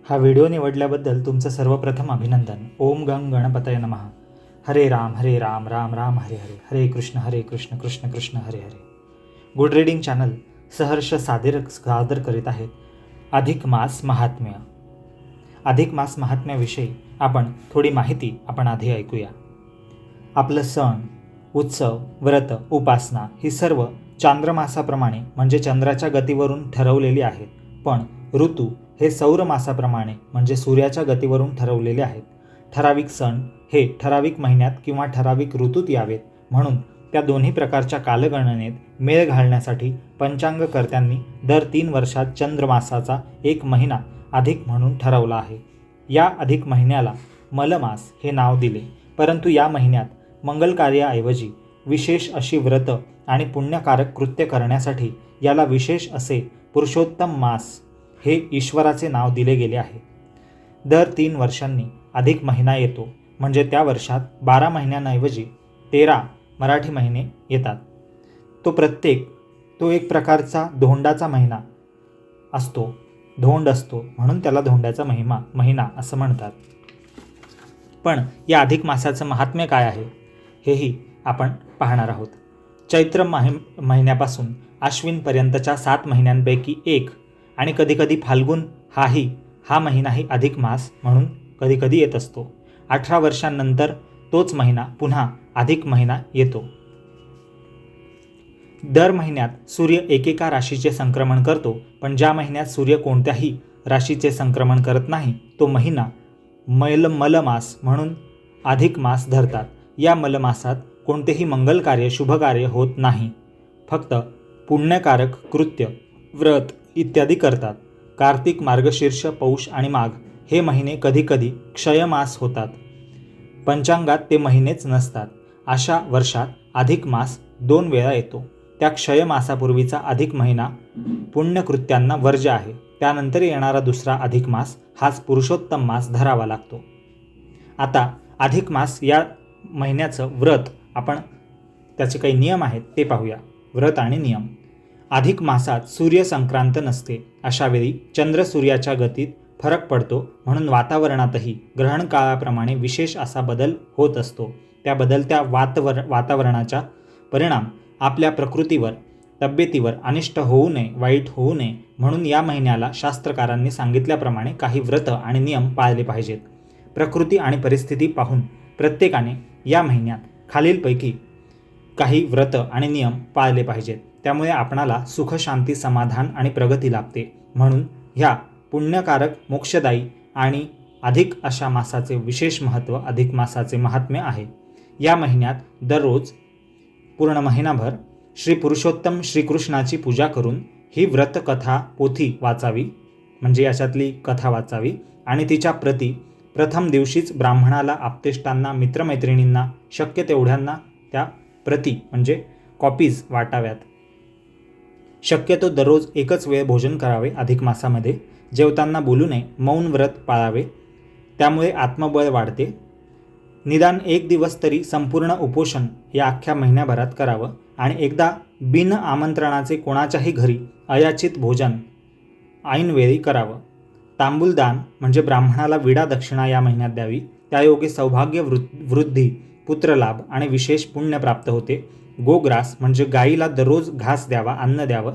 हा व्हिडिओ निवडल्याबद्दल तुमचं सर्वप्रथम अभिनंदन. ओम गंग गणपतये नमः. हरे राम राम राम हरे हरे, हरे Krishna Krishna Krishna Hare Hare. Good reading channel सहर्ष सादर करीत आहेत अधिक मास महात्म्य. अधिक मास महात्म्याविषयी आपण थोडी माहिती आपण आधी ऐकूया. आपलं सण, उत्सव, व्रत, उपासना ही सर्व चांद्रमासाप्रमाणे म्हणजे चंद्राच्या गतीवरून ठरवलेली आहेत, पण ऋतू हे सौर मासाप्रमाणे म्हणजे सूर्याच्या गतीवरून ठरवलेले आहेत. ठराविक सण हे ठराविक महिन्यात किंवा ठराविक ऋतूत यावेत म्हणून त्या दोन्ही प्रकारच्या कालगणनेत मेळ घालण्यासाठी पंचांगकर्त्यांनी दर 3 वर्षात चंद्रमासाचा एक महिना अधिक म्हणून ठरवला आहे. या अधिक महिन्याला मलमास हे नाव दिले, परंतु या महिन्यात मंगल कार्याऐवजी विशेष अशी व्रत आणि पुण्यकारक कृत्य करण्यासाठी याला विशेष असे पुरुषोत्तम मास हे ईश्वराचे नाव दिले गेले आहे. दर 3 वर्षांनी अधिक महिना येतो, म्हणजे त्या वर्षात 12 महिन्यांऐवजी 13 मराठी महिने येतात. तो एक प्रकारचा धोंडाचा महिना असतो, धोंड असतो म्हणून त्याला धोंड्याचा महिना असं म्हणतात. पण या अधिक मासाचं महात्म्य काय आहे हेही आपण पाहणार आहोत. चैत्र महिन्यापासून अश्विनपर्यंतच्या 7 महिन्यांपैकी एक आणि कधीकधी फाल्गुन हा महिनाही अधिक मास म्हणून कधीकधी येत असतो. 18 वर्षांनंतर तोच महिना पुन्हा अधिक महिना येतो. दर महिन्यात सूर्य एकेका राशीचे संक्रमण करतो, पण ज्या महिन्यात सूर्य कोणत्याही राशीचे संक्रमण करत नाही तो महिना मलमास म्हणून अधिक मास धरतात. या मलमासात कोणतेही मंगल कार्य, शुभ कार्य होत नाही, फक्त पुण्यकारक कृत्य, व्रत इत्यादी करतात. कार्तिक, मार्गशीर्ष, पौष आणि माघ हे महिने कधीकधी क्षयमास होतात. पंचांगात ते महिनेच नसतात. अशा वर्षात अधिक मास 2 वेळा येतो. त्या क्षयमासापूर्वीचा अधिक महिना पुण्यकृत्यांना वर्ज्य आहे. त्यानंतर येणारा दुसरा अधिक मास हाच पुरुषोत्तम मास धरावा लागतो. आता अधिक मास या महिन्याचं व्रत आपण त्याचे काही नियम आहेत ते पाहूया. व्रत आणि नियम. अधिक मासात सूर्य संक्रांत नसते. अशावेळी चंद्र सूर्याच्या गतीत फरक पडतो, म्हणून वातावरणातही ग्रहण काळाप्रमाणे विशेष असा बदल होत असतो. त्या बदलत्या वातावरणाचा परिणाम आपल्या प्रकृतीवर, तब्येतीवर अनिष्ट होऊ नये, वाईट होऊ नये म्हणून या महिन्याला शास्त्रकारांनी सांगितल्याप्रमाणे काही व्रत आणि नियम पाळले पाहिजेत. प्रकृती आणि परिस्थिती पाहून प्रत्येकाने या महिन्यात खालीलपैकी काही व्रत आणि नियम पाळले पाहिजेत. त्यामुळे आपणाला सुख, शांती, समाधान आणि प्रगती लाभते. म्हणून ह्या पुण्यकारक, मोक्षदायी आणि अधिक अशा मासाचे विशेष महत्त्व, अधिक मासाचे महात्म्य आहे. या महिन्यात दररोज पूर्ण महिनाभर श्री पुरुषोत्तम श्रीकृष्णाची पूजा करून ही व्रतकथा पोथी वाचावी, म्हणजे याच्यातली कथा वाचावी आणि तिच्या प्रती प्रथम दिवशीच ब्राह्मणाला, आप्तेष्टांना, मित्रमैत्रिणींना शक्य तेवढ्यांना त्या प्रती म्हणजे कॉपीज वाटाव्यात. शक्यतो दररोज एकच वेळ भोजन करावे. अधिक मासामध्ये जेवताना बोलू नये, मौन व्रत पाळावे, त्यामुळे आत्मबळ वाढते. निदान 1 दिवस तरी संपूर्ण उपोषण या अख्ख्या महिन्याभरात करावं आणि एकदा बिन आमंत्रणाचे कोणाच्याही घरी अयाचित भोजन ऐनवेळी करावं. तांबूलदान म्हणजे ब्राह्मणाला विडा दक्षिणा या महिन्यात द्यावी. त्यायोगे सौभाग्य वृद्धी, पुत्रलाभ आणि विशेष पुण्य प्राप्त होते. गोग्रास म्हणजे गाईला दररोज घास द्यावा, अन्न द्यावं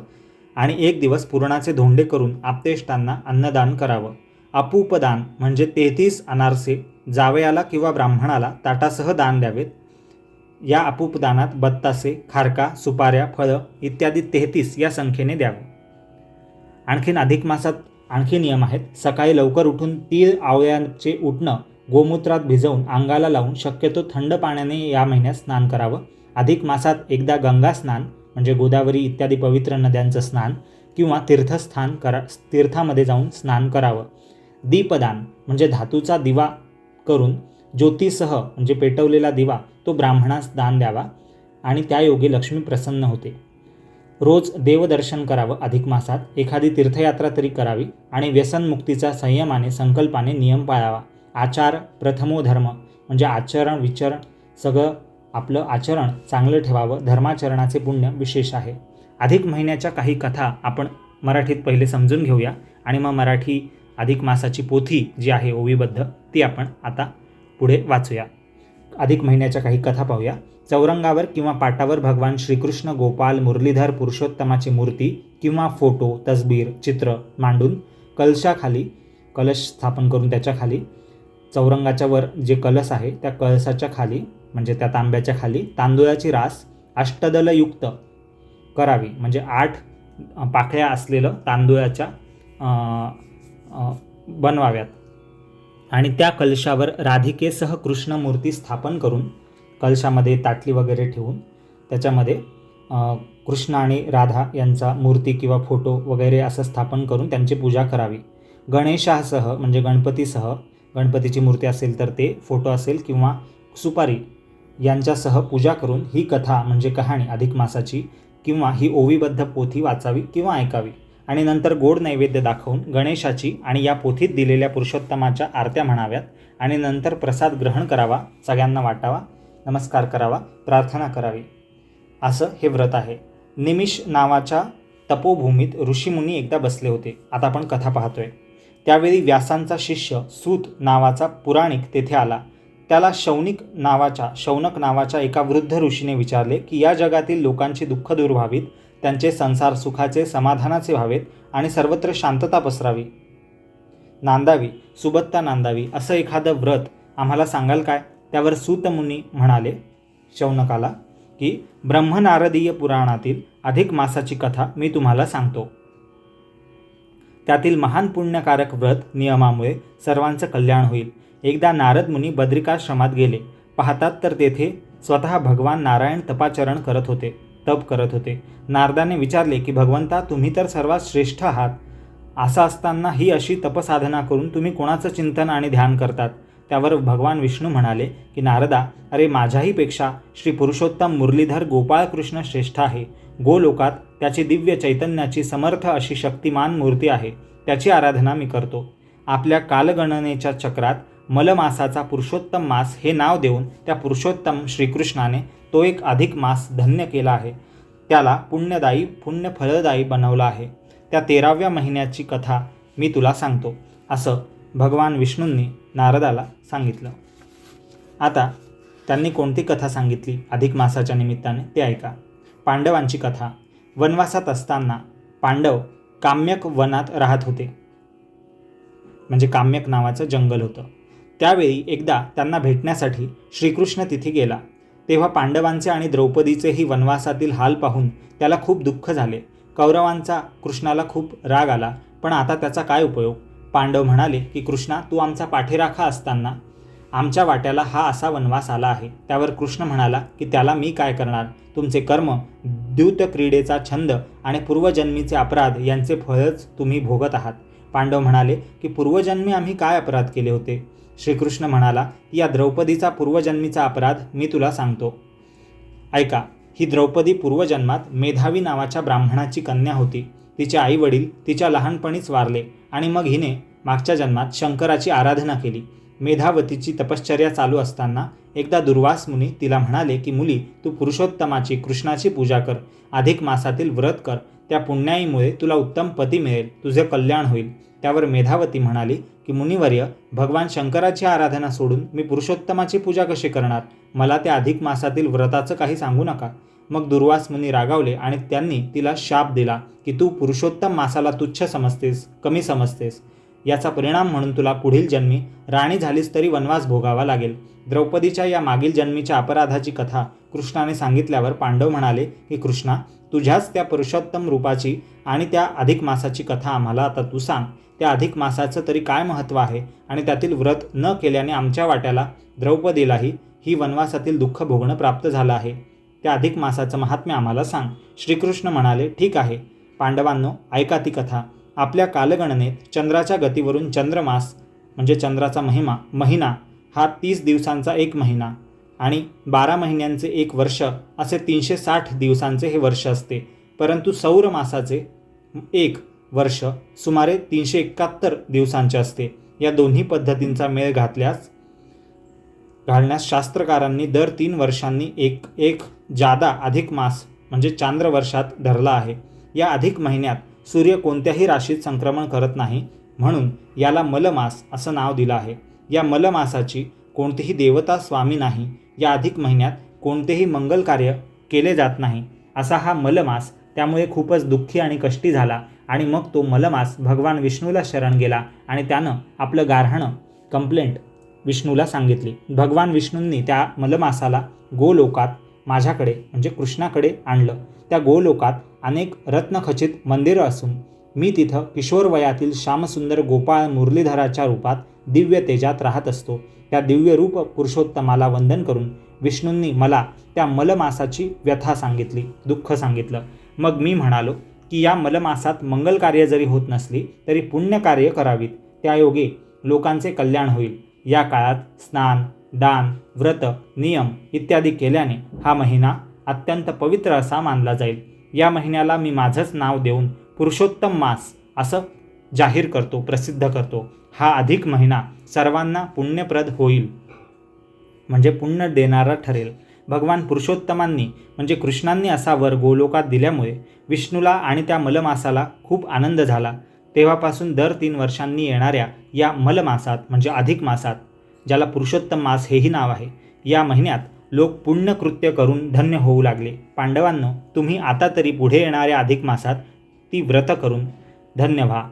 आणि 1 दिवस पुरणाचे धोंडे करून आप्तेष्टांना अन्नदान करावं. अपूपदान म्हणजे 33 अनारसे जावयाला किंवा ब्राह्मणाला ताटासह दान द्यावेत. या अपूपदानात बत्तासे, खारका, सुपाऱ्या, फळं इत्यादी 33 या संख्येने द्यावे. आणखीन अधिक मासात आणखी नियम आहेत. सकाळी लवकर उठून तीळ, आवळ्याचे उटणं गोमूत्रात भिजवून अंगाला लावून शक्यतो थंड पाण्याने या महिन्यात स्नान करावं. अधिक मासात एकदा गंगा स्नान म्हणजे गोदावरी इत्यादी पवित्र नद्यांचं स्नान किंवा तीर्थामध्ये जाऊन स्नान करावं. दीपदान म्हणजे धातूचा दिवा करून ज्योतीसह म्हणजे पेटवलेला दिवा तो ब्राह्मणास दान द्यावा आणि त्यायोगे लक्ष्मी प्रसन्न होते. रोज देवदर्शन करावं. अधिक मासात एखादी तीर्थयात्रा तरी करावी आणि व्यसनमुक्तीचा संयमाने, संकल्पाने नियम पाळावा. आचार प्रथमो धर्म म्हणजे आचरण, विचरण सगळं आपलं आचरण चांगलं ठेवावं. धर्माचरणाचे पुण्य विशेष आहे. अधिक महिन्याच्या काही कथा आपण मराठीत पहिले समजून घेऊया आणि मग मराठी अधिक मासाची पोथी जी आहे ओवीबद्ध ती आपण आता पुढे वाचूया. अधिक महिन्याच्या काही कथा पाहूया. चौरंगावर किंवा पाटावर भगवान श्रीकृष्ण गोपाल मुरलीधर पुरुषोत्तमाची मूर्ती किंवा फोटो, तसबीर, चित्र मांडून कलशाखाली कलश स्थापन करून त्याच्या खाली चौरंगाच्या वर जे कलश आहे त्या कलशाच्या खाली म्हणजे त्या तांब्याच्या खाली तांदूळाची रास अष्टदलयुक्त करावी. म्हणजे 8 पाकळ्या असलेलं तांदूळाच्या बनवाव्यात आणि त्या कलशावर राधिकेसह कृष्ण मूर्ती स्थापन करून कलशामध्ये ताटली वगैरे ठेवून त्याच्यामध्ये कृष्ण आणि राधा यांचा मूर्ती किंवा फोटो वगैरे असं स्थापन करून त्यांची पूजा करावी. गणेशासह म्हणजे गणपतीसह, गणपतीची मूर्ती असेल तर ते, फोटो असेल किंवा सुपारी यांच्यासह पूजा करून ही कथा म्हणजे कहाणी अधिक मासाची किंवा ही ओवीबद्ध पोथी वाचावी किंवा ऐकावी आणि नंतर गोड नैवेद्य दाखवून गणेशाची आणि या पोथीत दिलेल्या पुरुषोत्तमाच्या आरत्या म्हणाव्यात आणि नंतर प्रसाद ग्रहण करावा, सगळ्यांना वाटावा, नमस्कार करावा, प्रार्थना करावी. असं हे व्रत आहे. निमिष नावाच्या तपोभूमीत ऋषीमुनी एकदा बसले होते. आता आपण कथा पाहतोय. त्यावेळी व्यासांचा शिष्य सूत नावाचा पुराणिक तेथे आला. त्याला शौनक नावाच्या एका वृद्ध ऋषीने विचारले की या जगातील लोकांची दुःख दूर व्हावीत, त्यांचे संसार सुखाचे समाधानाचे व्हावेत आणि सर्वत्र शांतता पसरावी, नांदावी, सुबत्ता नांदावी असं एखादं व्रत आम्हाला सांगाल काय? त्यावर सूतमुनी म्हणाले शौनकाला की ब्रह्मनारदीय पुराणातील अधिक मासाची कथा मी तुम्हाला सांगतो. त्यातील महान पुण्यकारक व्रत नियमामुळे सर्वांचं कल्याण होईल. एकदा नारद मुनी बद्रिकाश्रमात गेले. पाहतात तर तेथे स्वतः भगवान नारायण तप करत होते. नारदाने विचारले की भगवंता, तुम्ही तर सर्वात श्रेष्ठ आहात. असं असताना ही अशी तपसाधना करून तुम्ही कोणाचं चिंतन आणि ध्यान करतात? त्यावर भगवान विष्णू म्हणाले की नारदा, अरे माझ्याहीपेक्षा श्री पुरुषोत्तम मुरलीधर गोपाळकृष्ण श्रेष्ठ आहे. गोलोकात त्याची दिव्य चैतन्याची समर्थ अशी शक्तिमान मूर्ती आहे. त्याची आराधना मी करतो. आपल्या कालगणनेच्या चक्रात मलमासाचा पुरुषोत्तम मास हे नाव देऊन त्या पुरुषोत्तम श्रीकृष्णाने तो एक अधिक मास धन्य केला आहे. त्याला पुण्यफलदायी बनवला आहे. त्या 13व्या महिन्याची कथा मी तुला सांगतो, असं भगवान विष्णूंनी नारदाला सांगितलं. आता त्यांनी कोणती कथा सांगितली अधिक मासाच्या निमित्ताने ते ऐका. पांडवांची कथा. वनवासात असताना पांडव काम्यक वनात राहत होते. म्हणजे काम्यक नावाचं जंगल होतं. त्यावेळी एकदा त्यांना भेटण्यासाठी श्रीकृष्ण तिथे गेला. तेव्हा पांडवांचे आणि द्रौपदीचेही वनवासातील हाल पाहून त्याला खूप दुःख झाले. कौरवांचा कृष्णाला खूप राग आला, पण आता त्याचा काय उपयोग? पांडव म्हणाले की कृष्णा, तू आमचा पाठीराखा असताना आमच्या वाट्याला हा असा वनवास आला आहे. त्यावर कृष्ण म्हणाला की त्याला मी काय करणार? तुमचे कर्म, द्यूत क्रीडेचा छंद आणि पूर्वजन्मीचे अपराध यांचे फळच तुम्ही भोगत आहात. पांडव म्हणाले की पूर्वजन्मी आम्ही काय अपराध केले होते? श्रीकृष्ण म्हणाला की या द्रौपदीचा पूर्वजन्मीचा अपराध मी तुला सांगतो, ऐका. ही द्रौपदी पूर्वजन्मात मेधावी नावाच्या ब्राह्मणाची कन्या होती. तिचे आई वडील तिच्या लहानपणीच वारले आणि मग हिने मागच्या जन्मात शंकराची आराधना केली. मेधावतीची तपश्चर्या चालू असताना एकदा दुर्वास मुनी तिला म्हणाले की मुली, तू पुरुषोत्तमाची कृष्णाची पूजा कर, अधिक मासातील व्रत कर. त्या पुण्याईमुळे तुला उत्तम पती मिळेल, तुझे कल्याण होईल. त्यावर मेधावती म्हणाली की मुनिवर्य, भगवान शंकराची आराधना सोडून मी पुरुषोत्तमाची पूजा कशी करणार? मला त्या अधिक मासातील व्रताचं काही सांगू नका. मग दुर्वास मुनी रागावले आणि त्यांनी तिला शाप दिला की तू पुरुषोत्तम मासाला तुच्छ समजतेस, कमी समजतेस. याचा परिणाम म्हणून तुला पुढील जन्मी राणी झालीस तरी वनवास भोगावा लागेल. द्रौपदीच्या या मागील जन्मीच्या अपराधाची कथा कृष्णाने सांगितल्यावर पांडव म्हणाले की कृष्णा, तुझ्याच त्या पुरुषोत्तम रूपाची आणि त्या अधिक मासाची कथा आम्हाला आता तू सांग. त्या अधिक मासाचं तरी काय महत्त्व आहे आणि त्यातील व्रत न केल्याने आमच्या वाट्याला द्रौपदीलाही ही वनवासातील दुःख भोगणं प्राप्त झालं आहे. त्या अधिक मासाचं महात्म्य आम्हाला सांग. श्रीकृष्ण म्हणाले, ठीक आहे पांडवांनो, ऐका ती कथा. आपल्या कालगणनेत चंद्राच्या गतीवरून चंद्रमास म्हणजे चंद्राचा महिना हा 30 दिवसांचा एक महिना आणि 12 महिन्यांचे एक वर्ष असे 360 दिवसांचे हे वर्ष असते. परंतु सौर मासाचे एक वर्ष सुमारे 371 दिवसांचे असते. या दोन्ही पद्धतींचा मेळ घालण्यास शास्त्रकारांनी दर 3 वर्षांनी एक जादा अधिक मास म्हणजे चांद्र वर्षात धरला आहे. या अधिक महिन्यात सूर्य कोणत्याही राशीत संक्रमण करत नाही, म्हणून याला मलमास असं नाव दिलं आहे. या मलमासाची कोणतीही देवता स्वामी नाही. या अधिक महिन्यात कोणतेही मंगल कार्य केले जात नाही. असा हा मलमास त्यामुळे खूपच दुःखी आणि कष्टी झाला आणि मग तो मलमास भगवान विष्णूला शरण गेला आणि त्यानं आपलं गाऱ्हाणं कंप्लेंट विष्णूला सांगितली. भगवान विष्णूंनी त्या मलमासाला गोलोकात माझ्याकडे म्हणजे कृष्णाकडे आणलं. त्या गोलोकात अनेक रत्नखचित मंदिरं असून मी तिथं किशोर वयातील श्यामसुंदर गोपाळ मुरलीधराच्या रूपात दिव्य तेजात राहत असतो. त्या दिव्य रूप पुरुषोत्तमाला वंदन करून विष्णूंनी मला त्या मलमासाची व्यथा सांगितली, दुःख सांगितलं. मग मी म्हणालो की या मलमासात मंगल कार्य जरी होत नसली तरी पुण्यकार्य करावीत, त्यायोगे लोकांचे कल्याण होईल. या काळात स्नान, दान, व्रत, नियम इत्यादी केल्याने हा महिना अत्यंत पवित्र असा मानला जाईल. या महिन्याला मी माझंच नाव देऊन पुरुषोत्तम मास असं जाहीर करतो, प्रसिद्ध करतो. हा अधिक महिना सर्वांना पुण्यप्रद होईल, म्हणजे पुण्य देणारा ठरेल. भगवान पुरुषोत्तमांनी म्हणजे कृष्णांनी असा वर गोलोकात दिल्यामुळे विष्णूला आणि त्या मलमासाला खूप आनंद झाला. तेव्हापासून दर 3 वर्षांनी येणाऱ्या या मलमासात म्हणजे अधिक मासात, ज्याला पुरुषोत्तम मास हेही नाव आहे, या महिन्यात लोक पुण्यकृत्य करून धन्य होऊ लागले. पांडवांनो, तुम्ही आता तरी पुढे येणाऱ्या अधिक मासात ती व्रत करून धन्य व्हा.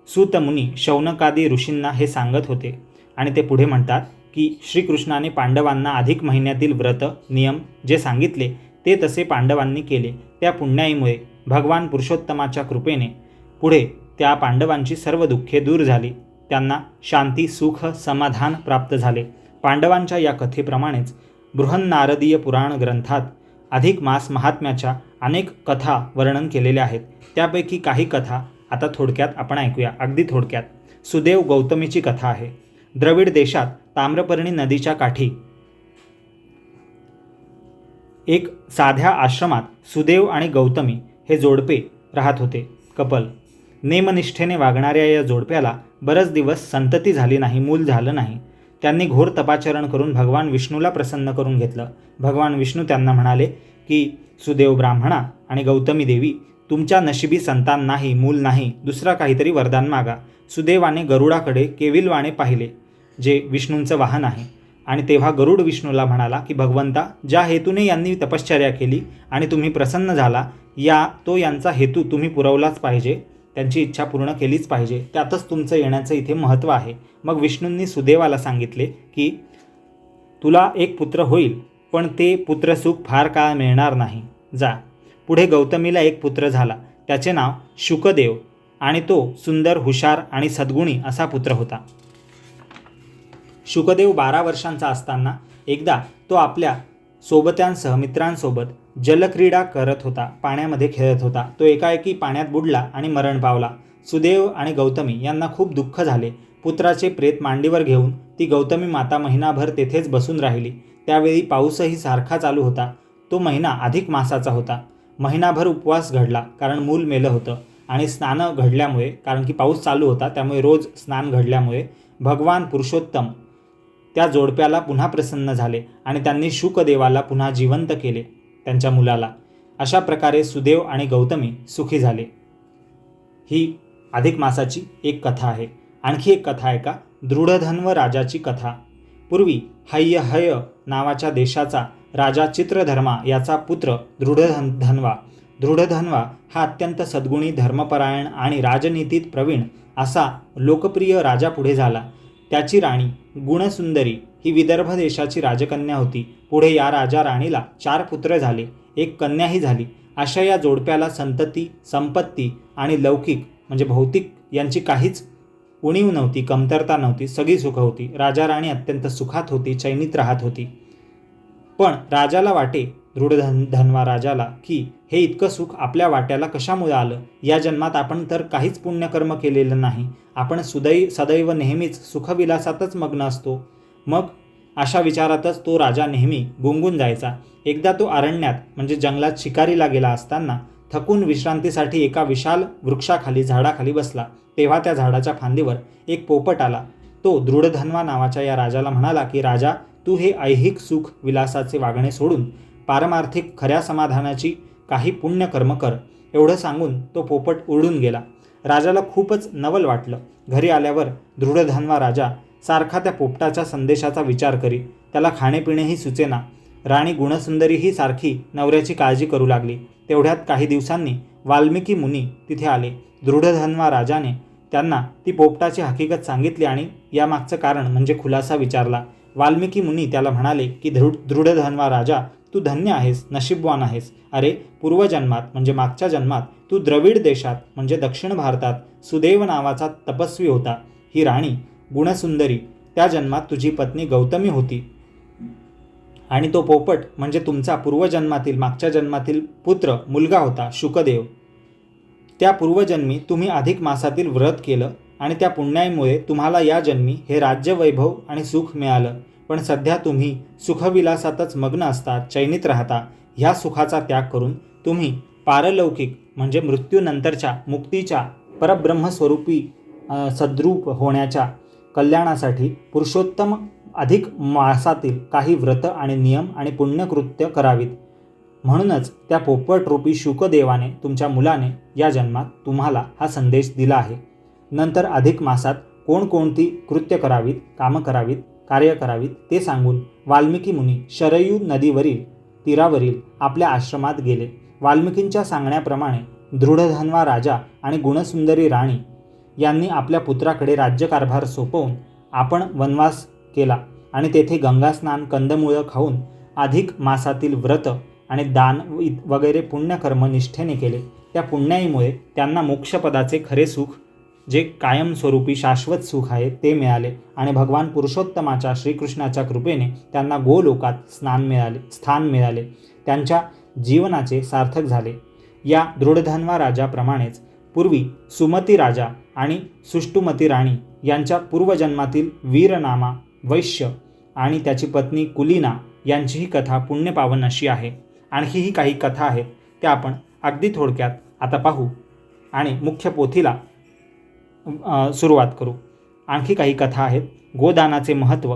सूत मुनी शौनकादी ऋषींना हे सांगत होते आणि ते पुढे म्हणतात की श्रीकृष्णाने पांडवांना अधिक महिन्यातील व्रत नियम जे सांगितले ते तसे पांडवांनी केले. त्या पुण्याईमुळे भगवान पुरुषोत्तमाच्या कृपेने पुढे त्या पांडवांची सर्व दुःखे दूर झाली. त्यांना शांती, सुख, समाधान प्राप्त झाले. पांडवांच्या या कथेप्रमाणेच बृहन्नारदीय पुराण ग्रंथात अधिक मास महात्म्याच्या अनेक कथा वर्णन केलेल्या आहेत. त्यापैकी काही कथा आता थोडक्यात आपण ऐकूया, अगदी थोडक्यात. सुदेव गौतमीची कथा आहे. द्रविड देशात ताम्रपर्णी नदीच्या काठी एक साध्या आश्रमात सुदेव आणि गौतमी हे जोडपे राहत होते, कपल. नेमनिष्ठेने वागणाऱ्या या जोडप्याला बरेच दिवस संतती झाली नाही, मूल झालं नाही. त्यांनी घोर तपाचरण करून भगवान विष्णूला प्रसन्न करून घेतलं. भगवान विष्णू त्यांना म्हणाले की सुदेव ब्राह्मणा आणि गौतमी देवी, तुमच्या नशिबी संतान नाही, मूल नाही, दुसरा काहीतरी वरदान मागा. सुदेवाने गरुडाकडे केविलवाणे पाहिले, जे विष्णूंचं वाहन आहे. आणि तेव्हा गरुड विष्णूला म्हणाला की भगवंता, ज्या हेतूने यांनी तपश्चर्या केली आणि तुम्ही प्रसन्न झाला, तो यांचा हेतू तुम्ही पुरवलाच पाहिजे, त्यांची इच्छा पूर्ण केलीच पाहिजे. त्यातच तुमचं येण्याचं इथे महत्त्व आहे. मग विष्णूंनी सुदेवाला सांगितले की तुला एक पुत्र होईल, पण ते पुत्रसुख फार काळ मिळणार नाही, जा. पुढे गौतमीला एक पुत्र झाला. त्याचे नाव शुकदेव आणि तो सुंदर, हुशार आणि सद्गुणी असा पुत्र होता. शुकदेव 12 वर्षांचा असताना एकदा तो आपल्या सोबत्यांसह मित्रांसोबत जलक्रीडा करत होता, पाण्यामध्ये खेळत होता. तो एकाएकी पाण्यात बुडला आणि मरण पावला. सुदेव आणि गौतमी यांना खूप दुःख झाले. पुत्राचे प्रेत मांडीवर घेऊन ती गौतमी माता महिनाभर तेथेच बसून राहिली. त्यावेळी पाऊसही सारखा चालू होता. तो महिना अधिक मासाचा होता. महिनाभर उपवास घडला, कारण मूल मेलं होतं, आणि स्नानं घडल्यामुळे, कारण की पाऊस चालू होता त्यामुळे रोज स्नान घडल्यामुळे भगवान पुरुषोत्तम त्या जोडप्याला पुन्हा प्रसन्न झाले आणि त्यांनी शुकदेवाला पुन्हा जिवंत केले, त्यांच्या मुलाला. अशा प्रकारे सुदेव आणि गौतमी सुखी झाले. ही अधिक मासाची एक कथा आहे. आणखी एक कथा आहे का, दृढधन्व राजाची कथा. पूर्वी हय्य नावाच्या देशाचा राजा चित्रधर्मा याचा पुत्र दृढधन्वा हा अत्यंत सद्गुणी, धर्मपरायण आणि राजनीतीत प्रवीण असा लोकप्रिय राजा पुढे झाला. त्याची राणी गुणसुंदरी ही विदर्भ देशाची राजकन्या होती. पुढे या राजा राणीला 4 पुत्र झाले, एक कन्याही झाली. अशा या जोडप्याला संतती, संपत्ती आणि लौकिक म्हणजे भौतिक यांची काहीच उणीव नव्हती, कमतरता नव्हती, सगळी सुख होती. राजा राणी अत्यंत सुखात होती, चैनीत राहत होती. पण राजाला वाटे, दृढधन्वा राजाला, की हे इतकं सुख आपल्या वाट्याला कशामुळे आलं? या जन्मात आपण तर काहीच पुण्यकर्म केलेलं नाही. आपण सदैव नेहमीच सुखविलासातच मग्न असतो. मग अशा विचारातच तो राजा नेहमी गुंगून जायचा. एकदा तो अरण्यात म्हणजे जंगलात शिकारीला गेला असताना थकून विश्रांतीसाठी एका विशाल वृक्षाखाली, झाडाखाली बसला. तेव्हा त्या झाडाच्या फांदीवर एक पोपट आला. तो दृढधन्वा नावाच्या या राजाला म्हणाला की राजा, तू हे ऐहिक सुख विलासाचे वागणे सोडून पारमार्थिक खऱ्या समाधानाची काही पुण्यकर्म कर. एवढं सांगून तो पोपट उडून गेला. राजाला खूपच नवल वाटलं. घरी आल्यावर दृढधन्वा राजा सारखा त्या पोपटाच्या संदेशाचा विचार करी. त्याला खाणेपिणेही सुचेना. राणी गुणसुंदरीही सारखी नवऱ्याची काळजी करू लागली. तेवढ्यात काही दिवसांनी वाल्मिकी मुनी तिथे आले. दृढधन्वा राजाने त्यांना ती पोपटाची हकीकत सांगितली आणि यामागचं कारण म्हणजे खुलासा विचारला. वाल्मिकी मुनी त्याला म्हणाले की दृढधन्वा राजा, तू धन्य आहेस, नशीबवान आहेस. अरे, पूर्वजन्मात म्हणजे मागच्या जन्मात तू द्रविड देशात म्हणजे दक्षिण भारतात सुदेव नावाचा तपस्वी होता. ही राणी गुणसुंदरी त्या जन्मात तुझी पत्नी गौतमी होती आणि तो पोपट म्हणजे तुमचा पूर्वजन्मातील मागच्या जन्मातील पुत्र मुलगा होता शुकदेव. त्या पूर्वजन्मी तुम्ही अधिक मासातील व्रत केलं आणि त्या पुण्याईमुळे तुम्हाला या जन्मी हे राज्य वैभव आणि सुख मिळालं. पण सध्या तुम्ही सुखविलासातच मग्न असता, चैनीत राहता. ह्या सुखाचा त्याग करून तुम्ही पारलौकिक म्हणजे मृत्यूनंतरच्या मुक्तीच्या परब्रह्मस्वरूपी सद्रूप होण्याच्या कल्याणासाठी पुरुषोत्तम अधिक मासातील काही व्रत आणि नियम आणि पुण्यकृत्य करावीत. म्हणूनच त्या पोपटरूपी शुकदेवाने तुमच्या मुलाने या जन्मात तुम्हाला हा संदेश दिला आहे. नंतर अधिक मासात कोणकोणती कृत्य करावीत, कामं करावीत, कार्य करावीत ते सांगून वाल्मिकी मुनी शरयू नदीवरील तीरावरील आपल्या आश्रमात गेले. वाल्मिकींच्या सांगण्याप्रमाणे दृढधन्वा राजा आणि गुणसुंदरी राणी यांनी आपल्या पुत्राकडे राज्यकारभार सोपवून आपण वनवास केला आणि तेथे गंगास्नान, कंदमुळं खाऊन अधिक मासातील व्रत आणि दान वगैरे पुण्यकर्म निष्ठेने केले. त्या पुण्याईमुळे त्यांना मोक्षपदाचे खरे सुख, जे कायमस्वरूपी शाश्वत सुख आहे, ते मिळाले आणि भगवान पुरुषोत्तमाच्या श्रीकृष्णाच्या कृपेने त्यांना गोलोकात स्थान मिळाले. त्यांच्या जीवनाचे सार्थक झाले. या दृढधन्वा राजाप्रमाणेच पूर्वी सुमती राजा आणि सुष्टुमती राणी यांच्या पूर्वजन्मातील वीरनामा वैश्य आणि त्याची पत्नी कुलीना यांचीही कथा पुण्यपावन अशी आहे. आणखीही काही कथा आहेत, त्या आपण अगदी थोडक्यात आता पाहू आणि मुख्य पोथीला सुरुवात करू. आणखी काही कथा आहेत. गोदानाचे महत्त्व.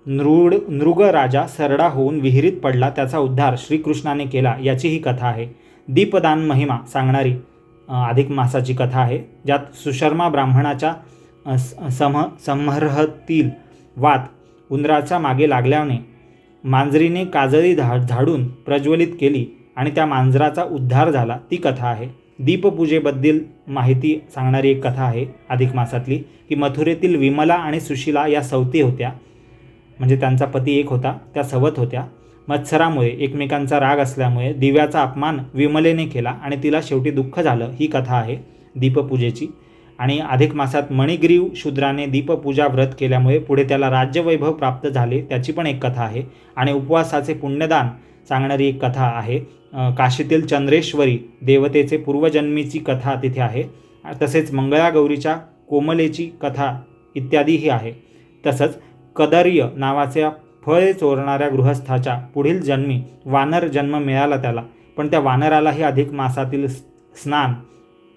नृग राजा सरडा होऊन विहिरीत पडला, त्याचा उद्धार श्रीकृष्णाने केला, याची ही कथा आहे. दीपदान महिमा सांगणारी अधिक मासाची कथा आहे, ज्यात सुशर्मा ब्राह्मणाच्या समर्हतील वात उंदराच्या मागे लागल्याने मांजरीने काजळी झाडून प्रज्वलित केली आणि त्या मांजराचा उद्धार झाला, ती कथा आहे. दीपपूजेबद्दल माहिती सांगणारी एक कथा आहे अधिक मासातली, की मथुरेतील विमला आणि सुशीला या सवती होत्या, म्हणजे त्यांचा पती एक होता, त्या सवत होत्या. मत्सरामुळे एकमेकांचा राग असल्यामुळे दिव्याचा अपमान विमलेने केला आणि तिला शेवटी दुःख झालं, ही कथा आहे दीपपूजेची. आणि अधिक मासात मणिग्रीव शूद्राने दीपपूजा व्रत केल्यामुळे पुढे त्याला राज्यवैभव प्राप्त झाले, त्याची पण एक कथा आहे. आणि उपवासाचे पुण्यदान सांगणारी एक कथा आहे. काशीतील चंद्रेश्वरी देवतेचे पूर्वजन्मीची कथा तिथे आहे. तसेच मंगळागौरीच्या कोमलेची कथा इत्यादीही आहे. तसंच कदर्य नावाच्या फळे चोरणाऱ्या गृहस्थाच्या पुढील जन्मी वानर जन्म मिळाला त्याला, पण त्या वानरालाही अधिक मासातील स्नान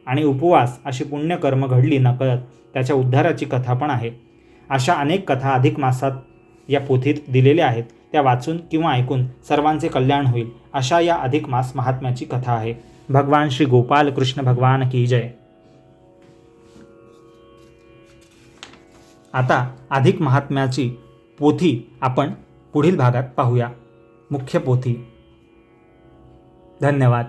आणि उपवास अशी पुण्यकर्म घडली नकळत, त्याच्या उद्धाराची कथा पण आहे. अशा अनेक कथा अधिक मासात या पोथीत दिलेल्या आहेत. त्या वाचून किंवा ऐकून सर्वांचे कल्याण होईल, अशा या अधिक मास महात्म्याची कथा आहे. भगवान श्री गोपाल कृष्ण भगवान की जय. आता अधिक महात्म्याची पोथी आपण पुढील भागात पाहूया. मुख्य पोथी. धन्यवाद.